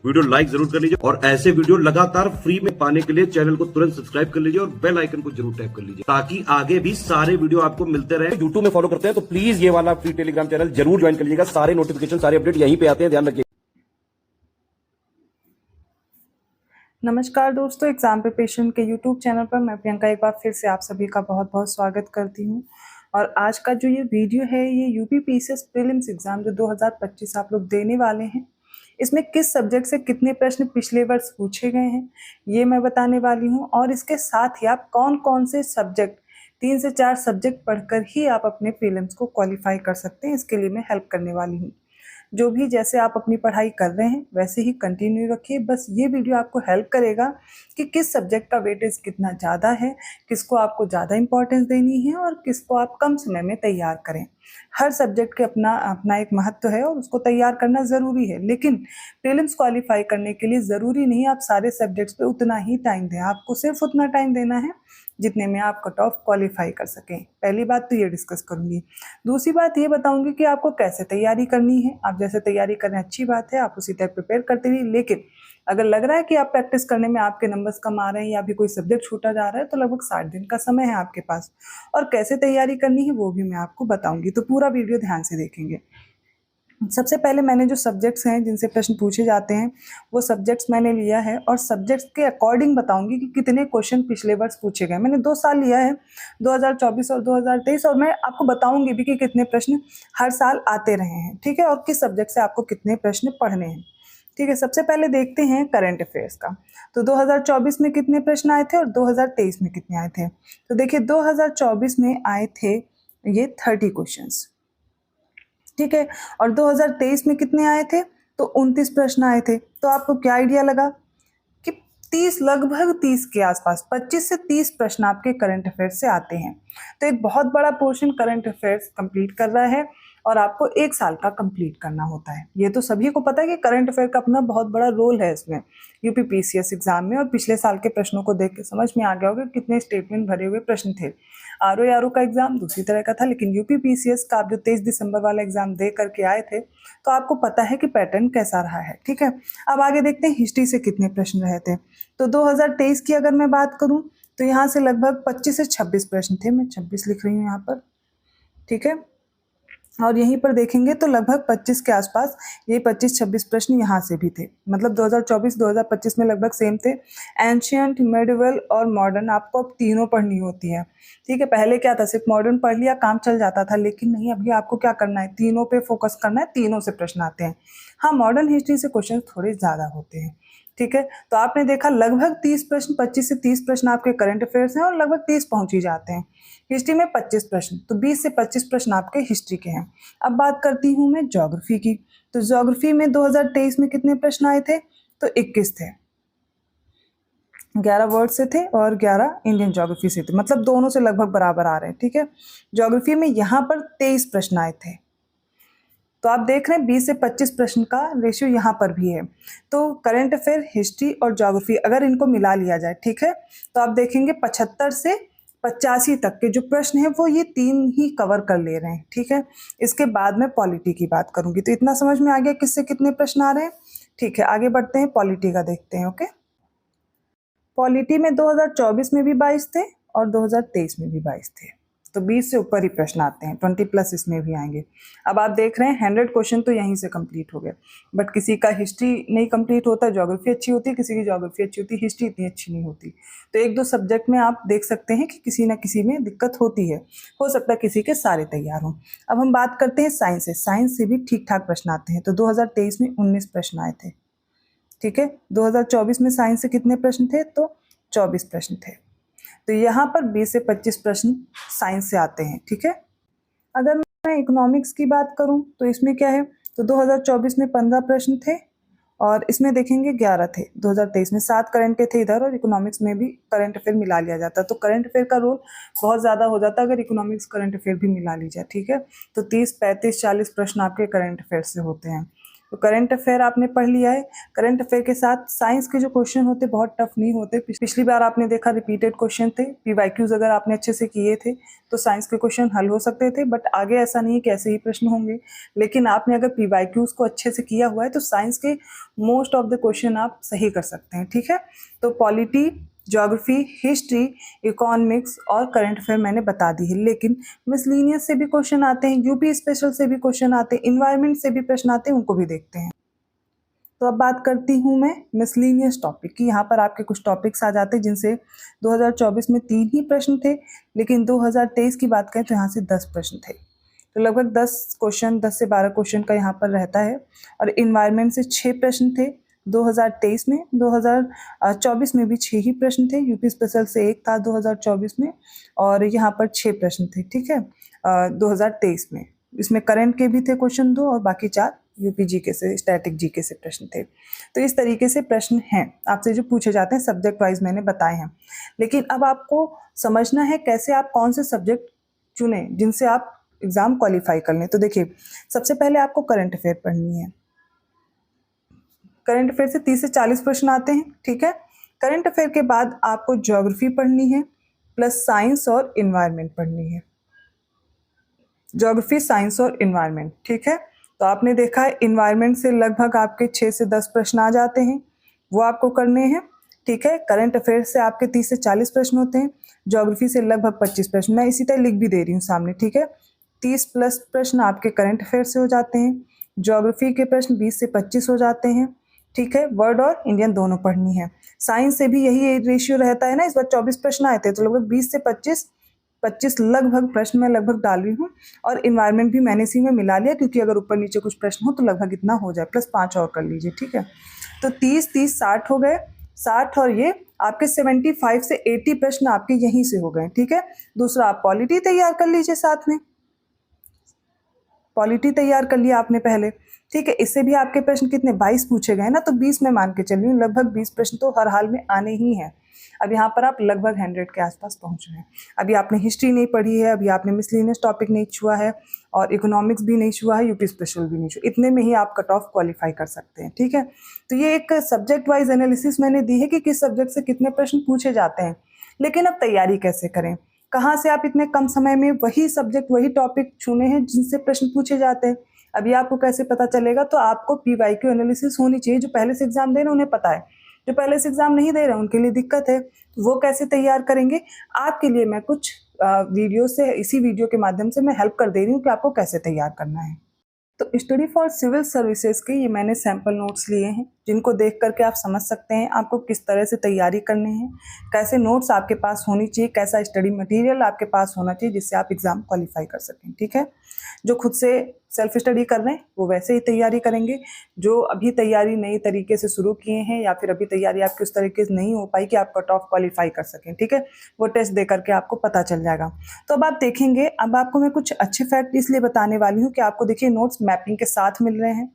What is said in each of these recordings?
Video like जरूर कर लीजिए और ऐसे वीडियो लगातार फ्री में पाने के लिए चैनल को तुरंत सब्सक्राइब कर लीजिए और बेल आइकन को जरूर टैप कर लीजिए ताकि आगे भी सारे वीडियो आपको मिलते रहे। यूट्यूब में फॉलो करते हैं तो प्लीज ये वाला फ्री टेलीग्राम चैनल जरूर ज्वाइन कर लीजिएगा। सारे नोटिफिकेशन सारे अपडेट यहीं पे आते हैं, ध्यान रखिए। नमस्कार दोस्तों, एग्जाम प्रिपरेशन के यूट्यूब चैनल पर मैं प्रियंका एक बार फिर से आप सभी का बहुत बहुत स्वागत करती हूं। और आज का जो ये वीडियो है ये यूपी पीसीएस प्रीलिम्स एग्जाम जो 2025 आप लोग देने वाले हैं, इसमें किस सब्जेक्ट से कितने प्रश्न पिछले वर्ष पूछे गए हैं ये मैं बताने वाली हूँ। और इसके साथ ही आप कौन कौन से सब्जेक्ट 3 से 4 सब्जेक्ट पढ़कर ही आप अपने प्रीलिम्स को क्वालिफाई कर सकते हैं, इसके लिए मैं हेल्प करने वाली हूँ। जो भी जैसे आप अपनी पढ़ाई कर रहे हैं वैसे ही कंटिन्यू रखिए। बस ये वीडियो आपको हेल्प करेगा कि किस सब्जेक्ट का वेटेज कितना ज़्यादा है, किसको आपको ज़्यादा इंपॉर्टेंस देनी है और किसको आप कम समय में तैयार करें। हर सब्जेक्ट के अपना अपना एक महत्व है और उसको तैयार करना ज़रूरी है, लेकिन प्रीलिम्स क्वालिफाई करने के लिए ज़रूरी नहीं आप सारे सब्जेक्ट्स पे उतना ही टाइम दें। आपको सिर्फ उतना टाइम देना है जितने में आप कट ऑफ क्वालिफाई कर सकें। पहली बात तो ये डिस्कस करूंगी। दूसरी बात ये बताऊंगी कि आपको कैसे तैयारी करनी है। आप जैसे तैयारी करें अच्छी बात है, आप उसी टाइप प्रिपेयर करते रहिए, लेकिन अगर लग रहा है कि आप प्रैक्टिस करने में आपके नंबर्स कम आ रहे हैं या भी कोई सब्जेक्ट छूटा जा रहा है तो लगभग 60 दिन का समय है आपके पास, और कैसे तैयारी करनी है वो भी मैं आपको बताऊंगी। तो पूरा वीडियो ध्यान से देखेंगे। सबसे पहले मैंने जो सब्जेक्ट्स हैं जिनसे प्रश्न पूछे जाते हैं वो सब्जेक्ट्स मैंने लिया है और सब्जेक्ट्स के अकॉर्डिंग बताऊंगी कि कितने क्वेश्चन पिछले वर्ष पूछे गए। मैंने 2 साल लिया है, 2024 और 2023, और मैं आपको बताऊंगी भी कि कितने प्रश्न हर साल आते रहे हैं, ठीक है, और किस सब्जेक्ट से आपको कितने प्रश्न पढ़ने हैं, ठीक है। सबसे पहले देखते हैं करंट अफेयर्स का। तो 2024 में कितने प्रश्न आए थे और 2023 में कितने आए थे। तो देखिए 2024 में आए थे ये 30 क्वेश्चंस, ठीक है, और 2023 में कितने आए थे तो 29 प्रश्न आए थे। तो आपको क्या आइडिया लगा कि 30, लगभग 30 के आसपास 25 से 30 प्रश्न आपके करंट अफेयर्स से आते हैं। तो एक बहुत बड़ा पोर्शन करंट अफेयर्स कंप्लीट कर रहा है और आपको 1 साल का कंप्लीट करना होता है। ये तो सभी को पता है कि करंट अफेयर का अपना बहुत बड़ा रोल है इसमें यूपी पीसीएस एग्जाम में। और पिछले साल के प्रश्नों को देख के समझ में आ गया होगा कितने स्टेटमेंट भरे हुए प्रश्न थे। आरओ का एग्जाम दूसरी तरह का था, लेकिन यूपी पीसीएस का आप जो 23 दिसंबर वाला एग्जाम दे करके आए थे तो आपको पता है कि पैटर्न कैसा रहा है, ठीक है। अब आगे देखते हैं हिस्ट्री से कितने प्रश्न रहे थे। तो 2023 की अगर मैं बात करूं तो यहाँ से लगभग 25 से 26 प्रश्न थे। मैं 26 लिख रही हूँ यहाँ पर, ठीक है। और यहीं पर देखेंगे तो लगभग 25 के आसपास ये 25-26 प्रश्न यहाँ से भी थे। मतलब 2024-2025 में लगभग सेम थे। एंशियंट, मेडिवल और मॉडर्न आपको अब तीनों पढ़नी होती है, ठीक है। पहले क्या था, सिर्फ मॉडर्न पढ़ लिया काम चल जाता था, लेकिन नहीं, अभी आपको क्या करना है, तीनों पे फोकस करना है, तीनों से प्रश्न आते हैं। हाँ, मॉडर्न हिस्ट्री से क्वेश्चन थोड़े ज़्यादा होते हैं, ठीक है। तो आपने देखा लगभग 30 प्रश्न, 25 से 30 प्रश्न आपके करंट अफेयर्स हैं और लगभग 30 पहुंच ही जाते हैं। हिस्ट्री में 25 प्रश्न, तो 20 से 25 प्रश्न आपके हिस्ट्री के हैं। अब बात करती हूँ मैं ज्योग्राफी की। तो ज्योग्राफी में 2023 में कितने प्रश्न आए थे तो 21 थे। 11 वर्ड से थे और 11 इंडियन ज्योग्राफी से थे, मतलब दोनों से लगभग बराबर आ रहे हैं, ठीक है। ज्योग्राफी में यहाँ पर 23 प्रश्न आए थे। तो आप देख रहे हैं 20 से 25 प्रश्न का रेशियो यहाँ पर भी है। तो करंट अफेयर, हिस्ट्री और ज्योग्राफी अगर इनको मिला लिया जाए, ठीक है, तो आप देखेंगे 75 से 85 तक के जो प्रश्न हैं वो ये 3 ही कवर कर ले रहे हैं, ठीक है। इसके बाद में पॉलिटी की बात करूंगी। तो इतना समझ में आ गया किससे कितने प्रश्न आ रहे हैं, ठीक है। आगे बढ़ते हैं, पॉलिटी का देखते हैं। ओके, पॉलिटी में 2024 में भी 22 थे और 2023 में भी 22 थे। तो 20 से ऊपर ही प्रश्न आते हैं, 20+ इसमें भी आएंगे। अब आप देख रहे हैं 100 क्वेश्चन तो यहीं से कंप्लीट हो गए। बट किसी का हिस्ट्री नहीं कंप्लीट होता, ज्योग्राफी अच्छी होती है, किसी की ज्योग्राफी अच्छी होती है, हिस्ट्री इतनी अच्छी नहीं होती। तो 1-2 सब्जेक्ट में आप देख सकते हैं कि किसी ना किसी में दिक्कत होती है, हो सकता है किसी के सारे तैयार हों। अब हम बात करते हैं साइंस से। साइंस से भी ठीक ठाक प्रश्न आते हैं। तो 2023 में 19 प्रश्न आए थे, ठीक है। 2024 में साइंस से कितने प्रश्न थे तो 24 प्रश्न थे। तो यहाँ पर 20 से 25 प्रश्न साइंस से आते हैं, ठीक है। अगर मैं इकोनॉमिक्स की बात करूँ तो इसमें क्या है, तो 2024 में 15 प्रश्न थे और इसमें देखेंगे 11 थे। 2023 में 7 करंट के थे इधर, और इकोनॉमिक्स में भी करंट अफेयर मिला लिया जाता। तो करंट अफेयर का रोल बहुत ज़्यादा हो जाता अगर इकोनॉमिक्स करंट अफेयर भी मिला लीजिए, ठीक है। तो 30, 35, 40 प्रश्न आपके करंट अफेयर से होते हैं। तो करंट अफेयर आपने पढ़ लिया है। करंट अफेयर के साथ साइंस के जो क्वेश्चन होते बहुत टफ नहीं होते। पिछली बार आपने देखा रिपीटेड क्वेश्चन थे, पीवाईक्यूज अगर आपने अच्छे से किए थे तो साइंस के क्वेश्चन हल हो सकते थे, बट आगे ऐसा नहीं है कि ऐसे ही प्रश्न होंगे। लेकिन आपने अगर पीवाईक्यूज को अच्छे से किया हुआ है तो साइंस के मोस्ट ऑफ द क्वेश्चन आप सही कर सकते हैं, ठीक है। तो पॉलिटी, ज्योग्राफी, हिस्ट्री, इकोनॉमिक्स और करंट अफेयर मैंने बता दी है। लेकिन मिसलिनियस से भी क्वेश्चन आते हैं, यूपी स्पेशल से भी क्वेश्चन आते हैं, इन्वायरमेंट से भी प्रश्न आते हैं, उनको भी देखते हैं। तो अब बात करती हूँ मैं मिसलिनियस टॉपिक की। यहाँ पर आपके कुछ टॉपिक्स आ जाते हैं जिनसे 2024 में 3 ही प्रश्न थे, लेकिन 2023 की बात करें तो यहाँ से 10 प्रश्न थे। तो लगभग 10 क्वेश्चन, 10 से 12 क्वेश्चन का यहाँ पर रहता है। और इन्वायरमेंट से 6 प्रश्न थे 2023 में, 2024 में भी 6 ही प्रश्न थे। यूपी स्पेशल से 1 था 2024 में, और यहाँ पर 6 प्रश्न थे, ठीक है, 2023 में। इसमें करंट के भी थे क्वेश्चन 2 और बाकी 4 यूपी जीके से, स्टैटिक जीके से प्रश्न थे। तो इस तरीके से प्रश्न हैं आपसे जो पूछे जाते हैं, सब्जेक्ट वाइज मैंने बताए हैं। लेकिन अब आपको समझना है कैसे आप कौन से सब्जेक्ट चुने जिनसे आप एग्जाम क्वालिफाई कर लें। तो देखिए, सबसे पहले आपको करंट अफेयर पढ़नी है। करंट अफेयर से 30 से 40 प्रश्न आते हैं, ठीक है। करंट अफेयर के बाद आपको ज्योग्राफी पढ़नी है, प्लस साइंस और इन्वायरमेंट पढ़नी है। ज्योग्राफी, साइंस और इन्वायरमेंट, ठीक है। तो आपने देखा है इन्वायरमेंट से लगभग आपके 6 से 10 प्रश्न आ जाते हैं, वो आपको करने हैं, ठीक है। करंट अफेयर से आपके 30 से 40 प्रश्न होते हैं, ज्योग्राफी से लगभग 25 प्रश्न। मैं इसी तरह लिख भी दे रही हूँ सामने, ठीक है। 30 प्लस प्रश्न आपके करंट अफेयर से हो जाते हैं, ज्योग्राफी के प्रश्न 20 से 25 हो जाते हैं, ठीक है। वर्ड और इंडियन दोनों पढ़नी है। साइंस से भी यही रेशियो रहता है ना, इस बार 24 प्रश्न आए थे तो लगभग 20 से 25 लगभग प्रश्न मैं लगभग डाल रही हूँ। और इन्वायरमेंट भी मैंने इसी में मिला लिया, क्योंकि अगर ऊपर नीचे कुछ प्रश्न हो तो लगभग इतना हो जाए, प्लस 5 और कर लीजिए, ठीक है। तो 30 60 हो गए, 60 और ये आपके 75 से 80 प्रश्न आपके यहीं से हो गए, ठीक है। दूसरा, आप पॉलिटी तैयार कर लीजिए, साथ में पॉलिटी तैयार कर लिया आपने पहले, ठीक है। इससे भी आपके प्रश्न कितने 22 पूछे गए ना, तो 20 में मान के चल रही हूँ, लगभग 20 प्रश्न तो हर हाल में आने ही हैं। अब यहाँ पर आप लगभग 100 के आसपास पहुँच रहे हैं। अभी आपने हिस्ट्री नहीं पढ़ी है, अभी आपने मिसलिनियस टॉपिक नहीं छुआ है, और इकोनॉमिक्स भी नहीं छुआ है, यूपी स्पेशल भी नहीं छुआ। इतने में ही आप कट ऑफ क्वालिफाई कर सकते हैं, ठीक है। तो ये एक सब्जेक्ट वाइज एनालिसिस मैंने दी है कि किस सब्जेक्ट से कितने प्रश्न पूछे जाते हैं। लेकिन अब तैयारी कैसे करें, कहाँ से आप इतने कम समय में वही सब्जेक्ट, वही टॉपिक चुने हैं जिनसे प्रश्न पूछे जाते हैं, अभी आपको कैसे पता चलेगा। तो आपको पीवाईक्यू एनालिसिस होनी चाहिए। जो पहले से एग्जाम दे रहे हैं उन्हें पता है, जो पहले से एग्जाम नहीं दे रहे उनके लिए दिक्कत है। वो कैसे तैयार करेंगे, आपके लिए मैं कुछ वीडियो से, इसी वीडियो के माध्यम से मैं हेल्प कर दे रही हूँ कि आपको कैसे तैयार करना है। तो स्टडी फॉर सिविल सर्विसेज के ये मैंने सैम्पल नोट्स लिए हैं, जिनको देख करके आप समझ सकते हैं आपको किस तरह से तैयारी करनी है, कैसे नोट्स आपके पास होनी चाहिए, कैसा स्टडी मटेरियल आपके पास होना चाहिए जिससे आप एग्जाम क्वालिफाई कर सकें, ठीक है। जो खुद से सेल्फ स्टडी कर रहे हैं वो वैसे ही तैयारी करेंगे, जो अभी तैयारी नई तरीके से शुरू किए हैं या फिर अभी तैयारी आपकी उस तरीके से नहीं हो पाई कि आप कट ऑफ क्वालिफाई कर सकें, ठीक है, वो टेस्ट दे करके आपको पता चल जाएगा। तो अब आप देखेंगे, अब आपको मैं कुछ अच्छे फैक्ट इसलिए बताने वाली हूँ कि आपको देखिए नोट्स मैपिंग के साथ मिल रहे हैं।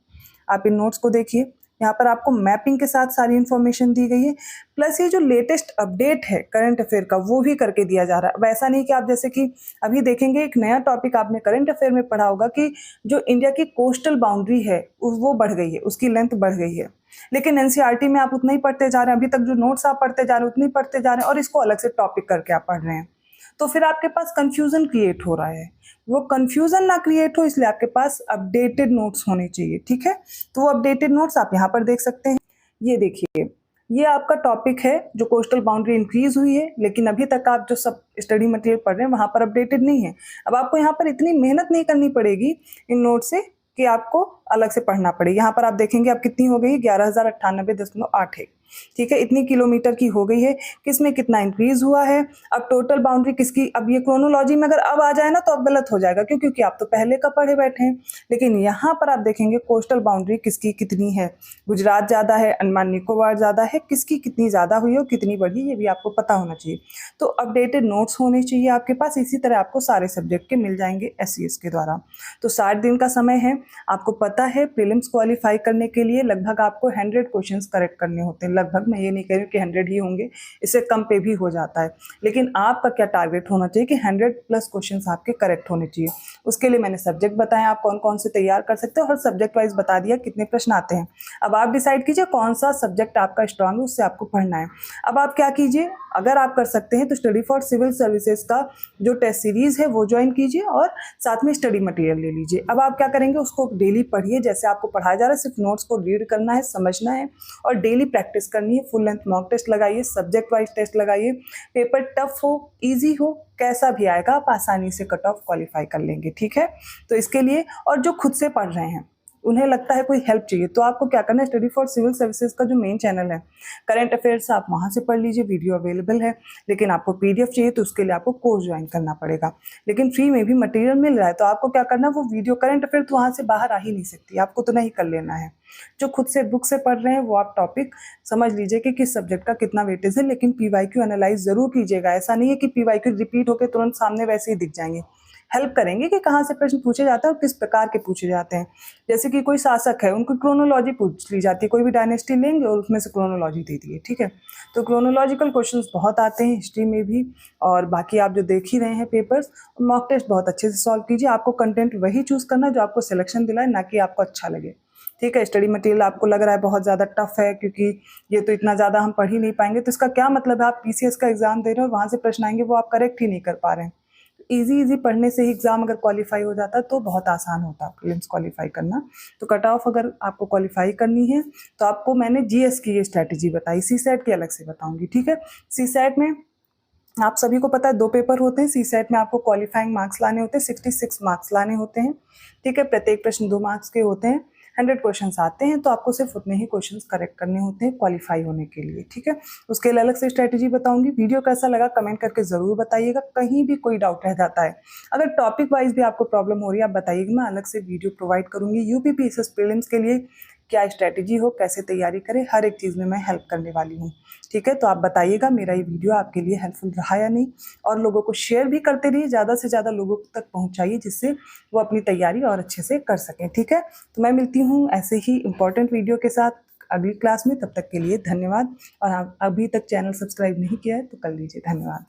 आप इन नोट्स को देखिए, यहाँ पर आपको मैपिंग के साथ सारी इन्फॉर्मेशन दी गई है, प्लस ये जो लेटेस्ट अपडेट है करंट अफेयर का वो भी करके दिया जा रहा है। वैसा नहीं कि आप जैसे कि अभी देखेंगे एक नया टॉपिक आपने करंट अफेयर में पढ़ा होगा कि जो इंडिया की कोस्टल बाउंड्री है वो बढ़ गई है, उसकी लेंथ बढ़ गई है। लेकिन एनसीईआरटी में आप उतना ही पढ़ते जा रहे हैं, अभी तक जो नोट्स आप पढ़ते जा रहे हैं उतनी पढ़ते जा रहे हैं, और इसको अलग से टॉपिक करके आप पढ़ रहे हैं। तो फिर आपके पास कंफ्यूजन क्रिएट हो रहा है। वो कंफ्यूजन ना क्रिएट हो इसलिए आपके पास अपडेटेड नोट्स होने चाहिए, ठीक है। तो वो अपडेटेड नोट्स आप यहाँ पर देख सकते हैं। ये देखिए, ये आपका टॉपिक है जो कोस्टल बाउंड्री इंक्रीज हुई है, लेकिन अभी तक आप जो सब स्टडी मटेरियल पढ़ रहे हैं वहाँ पर अपडेटेड नहीं है। अब आपको यहाँ पर इतनी मेहनत नहीं करनी पड़ेगी इन नोट से कि आपको अलग से पढ़ना पड़े। यहाँ पर आप देखेंगे आप कितनी हो गई, 11,098.81, ठीक है, इतनी किलोमीटर की हो गई है। किसमें कितना इंक्रीज हुआ है, अब टोटल बाउंड्री किसकी, अब ये क्रोनोलॉजी में अगर अब आ जाए ना तो अब गलत हो जाएगा, क्योंकि आप तो पहले का पढ़े बैठे हैं। लेकिन यहाँ पर आप देखेंगे कोस्टल बाउंड्री किसकी कितनी है, गुजरात ज़्यादा है, अंडमान निकोबार ज़्यादा है, किसकी कितनी ज़्यादा हुई और कितनी बढ़ी, ये भी आपको पता होना चाहिए। तो अपडेटेड नोट्स होने चाहिए आपके पास। इसी तरह आपको सारे सब्जेक्ट के मिल जाएंगे SCS के द्वारा। तो 60 दिन का समय है। आपको पता है प्रीलिम्स क्वालिफाई करने के लिए लगभग आपको 100 क्वेश्चंस करेक्ट करने होते हैं, लगभग, मैं ये नहीं कह रही हूँ कि 100 ही होंगे, इससे कम पे भी हो जाता है। लेकिन आपका क्या टारगेट होना चाहिए कि 100+ क्वेश्चंस आपके करेक्ट होने चाहिए। उसके लिए मैंने सब्जेक्ट बताए आप कौन कौन से तैयार कर सकते हो, हर सब्जेक्ट वाइज बता दिया कितने प्रश्न आते हैं। अब आप डिसाइड कीजिए कौन सा सब्जेक्ट आपका स्ट्रांग है, उससे आपको पढ़ना है। अब आप क्या कीजिए, अगर आप कर सकते हैं तो स्टडी फॉर सिविल सर्विसेज का जो टेस्ट सीरीज है वो ज्वाइन कीजिए और साथ में स्टडी मटेरियल ले लीजिए। अब आप क्या करेंगे, उसको डेली पढ़िए जैसे आपको पढ़ाया जा रहा है, सिर्फ नोट्स को रीड करना है, समझना है और डेली प्रैक्टिस करनी है। फुल लेंथ मॉक टेस्ट लगाइए, सब्जेक्ट वाइज टेस्ट लगाइए। पेपर टफ हो, ईजी हो, कैसा भी आएगा आप आसानी से कट ऑफ क्वालिफाई कर लेंगे, ठीक है। तो इसके लिए, और जो खुद से पढ़ रहे हैं उन्हें लगता है कोई हेल्प चाहिए, तो आपको क्या करना है, स्टडी फॉर सिविल सर्विसेज का जो मेन चैनल है करंट अफेयर्स, आप वहाँ से पढ़ लीजिए, वीडियो अवेलेबल है। लेकिन आपको PDF चाहिए तो उसके लिए आपको कोर्स ज्वाइन करना पड़ेगा। लेकिन फ्री में भी मटेरियल मिल रहा है, तो आपको क्या करना है, वो वीडियो करंट अफेयर तो वहाँ से बाहर आ ही नहीं सकती, आपको तो नहीं कर लेना है। जो खुद से बुक से पढ़ रहे हैं वो आप टॉपिक समझ लीजिए कि किस सब्जेक्ट का कितना वेटेज है, लेकिन PYQ एनालाइज जरूर कीजिएगा। ऐसा नहीं है कि PYQ रिपीट होकर तुरंत सामने वैसे ही दिख जाएंगे, हेल्प करेंगे कि कहाँ से प्रश्न पूछे जाते हैं और किस प्रकार के पूछे जाते हैं। जैसे कि कोई शासक है, उनको क्रोनोलॉजी पूछ ली जाती है, कोई भी डायनेस्टी लेंगे और उसमें से क्रोनोलॉजी दे दिए, ठीक है। तो क्रोनोलॉजिकल क्वेश्चंस बहुत आते हैं हिस्ट्री में भी, और बाकी आप जो देख ही रहे हैं पेपर्स, मॉक टेस्ट बहुत अच्छे से सॉल्व कीजिए। आपको कंटेंट वही चूज करना है जो आपको सिलेक्शन दिलाए, ना कि आपको अच्छा लगे, ठीक है। स्टडी मटेरियल आपको लग रहा है बहुत ज़्यादा टफ है क्योंकि ये तो इतना ज़्यादा हम पढ़ ही नहीं पाएंगे, तो इसका क्या मतलब है, आप PCS का एग्जाम दे रहे हो और वहाँ से प्रश्न आएंगे वो आप करेक्ट ही नहीं कर पा रहे हैं। इजी पढ़ने से ही एग्जाम अगर क्वालिफाई हो जाता तो बहुत आसान होता प्रीलिम्स क्वालिफाई करना। तो कट ऑफ अगर आपको क्वालिफाई करनी है तो आपको मैंने GS की ये स्ट्रैटेजी बताई, CSAT की अलग से बताऊंगी, ठीक है। CSAT में आप सभी को पता है 2 पेपर होते हैं। CSAT में आपको क्वालिफाइंग मार्क्स लाने होते हैं, 66 मार्क्स लाने होते हैं, ठीक है। प्रत्येक प्रश्न 2 मार्क्स के होते हैं, 100 क्वेश्चंस आते हैं, तो आपको सिर्फ उतने ही क्वेश्चंस करेक्ट करने होते हैं क्वालिफाई होने के लिए, ठीक है। उसके लिए अलग से स्ट्रैटेजी बताऊंगी। वीडियो कैसा लगा कमेंट करके जरूर बताइएगा, कहीं भी कोई डाउट रह जाता है, अगर टॉपिक वाइज भी आपको प्रॉब्लम हो रही है आप बताइएगा, मैं अलग से वीडियो प्रोवाइड करूंगी। UPPSS प्रीलिम्स के लिए क्या स्ट्रैटेजी हो, कैसे तैयारी करें, हर एक चीज़ में मैं हेल्प करने वाली हूँ, ठीक है। तो आप बताइएगा मेरा ये वीडियो आपके लिए हेल्पफुल रहा या नहीं, और लोगों को शेयर भी करते रहिए, ज़्यादा से ज़्यादा लोगों तक पहुँचाइए जिससे वो अपनी तैयारी और अच्छे से कर सकें, ठीक है। तो मैं मिलती हूँ ऐसे ही इंपॉर्टेंट वीडियो के साथ अगली क्लास में, तब तक के लिए धन्यवाद। और आप अभी तक चैनल सब्सक्राइब नहीं किया है तो कर लीजिए, धन्यवाद।